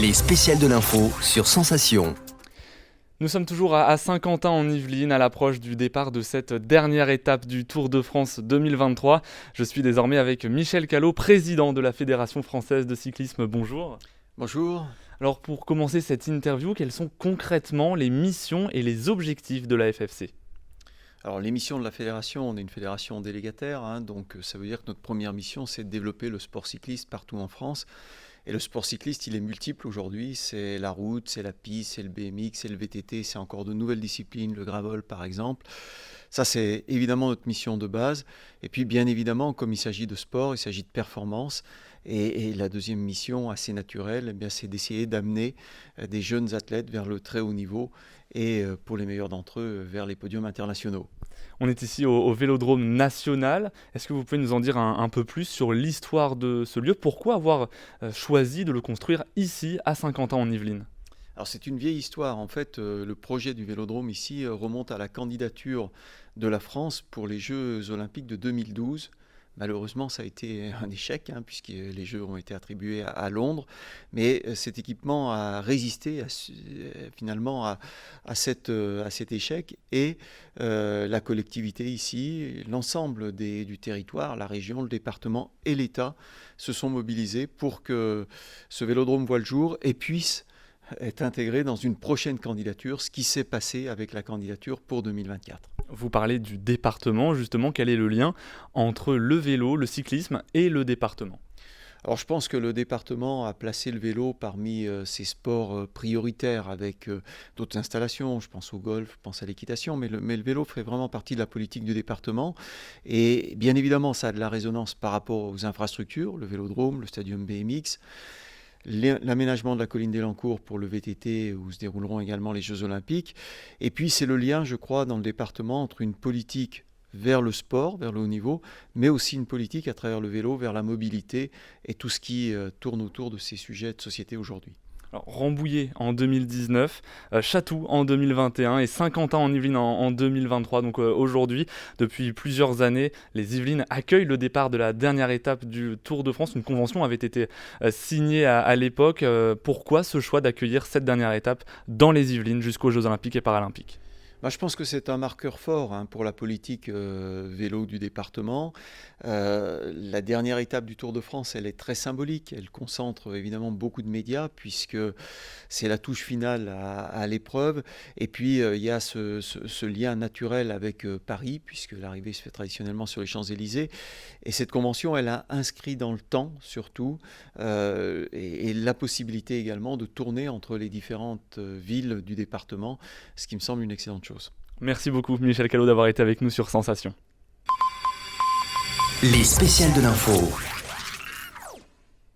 Les spéciales de l'info sur Sensation. Nous sommes toujours à Saint-Quentin en Yvelines, à l'approche du départ de cette dernière étape du Tour de France 2023. Je suis désormais avec Michel Callot, président de la Fédération française de cyclisme. Bonjour. Bonjour. Alors pour commencer cette interview, quelles sont concrètement les missions et les objectifs de la FFC ? Alors les missions de la fédération, on est une fédération délégataire, donc ça veut dire que notre première mission c'est de développer le sport cycliste partout en France. Et le sport cycliste, il est multiple aujourd'hui, c'est la route, c'est la piste, c'est le BMX, c'est le VTT, c'est encore de nouvelles disciplines, le gravel par exemple. Ça c'est évidemment notre mission de base. Et puis bien évidemment, comme il s'agit de sport, il s'agit de performance. Et la deuxième mission assez naturelle, c'est d'essayer d'amener des jeunes athlètes vers le très haut niveau et pour les meilleurs d'entre eux, vers les podiums internationaux. On est ici au Vélodrome national. Est-ce que vous pouvez nous en dire un peu plus sur l'histoire de ce lieu ? Pourquoi avoir choisi de le construire ici, à Saint-Quentin en Yvelines ? Alors c'est une vieille histoire. En fait, le projet du Vélodrome ici remonte à la candidature de la France pour les Jeux Olympiques de 2012. Malheureusement, ça a été un échec, puisque les Jeux ont été attribués à Londres. Mais cet équipement a résisté finalement à cet échec. Et la collectivité ici, l'ensemble du territoire, la région, le département et l'État se sont mobilisés pour que ce vélodrome voie le jour et puisse être intégré dans une prochaine candidature, ce qui s'est passé avec la candidature pour 2024. Vous parlez du département, justement, quel est le lien entre le vélo, le cyclisme et le département ? Alors je pense que le département a placé le vélo parmi ses sports prioritaires avec d'autres installations, je pense au golf, je pense à l'équitation, mais le vélo fait vraiment partie de la politique du département. Et bien évidemment, ça a de la résonance par rapport aux infrastructures, le vélodrome, le stadium BMX, l'aménagement de la colline d'Elancourt pour le VTT où se dérouleront également les Jeux Olympiques. Et puis c'est le lien, je crois, dans le département entre une politique vers le sport, vers le haut niveau, mais aussi une politique à travers le vélo vers la mobilité et tout ce qui tourne autour de ces sujets de société aujourd'hui. Alors, Rambouillet en 2019, Chatou en 2021 et Saint-Quentin en Yvelines en 2023. Donc aujourd'hui, depuis plusieurs années, les Yvelines accueillent le départ de la dernière étape du Tour de France. Une convention avait été signée à l'époque. Pourquoi ce choix d'accueillir cette dernière étape dans les Yvelines jusqu'aux Jeux Olympiques et Paralympiques ? Je pense que c'est un marqueur fort pour la politique vélo du département. La dernière étape du Tour de France, elle est très symbolique. Elle concentre évidemment beaucoup de médias puisque c'est la touche finale à l'épreuve. Et puis il y a ce lien naturel avec Paris puisque l'arrivée se fait traditionnellement sur les Champs-Élysées. Et cette convention, elle a inscrit dans le temps surtout et la possibilité également de tourner entre les différentes villes du département, ce qui me semble une excellente chose. Merci beaucoup Michel Callot d'avoir été avec nous sur Sensation. Les spéciales de l'info.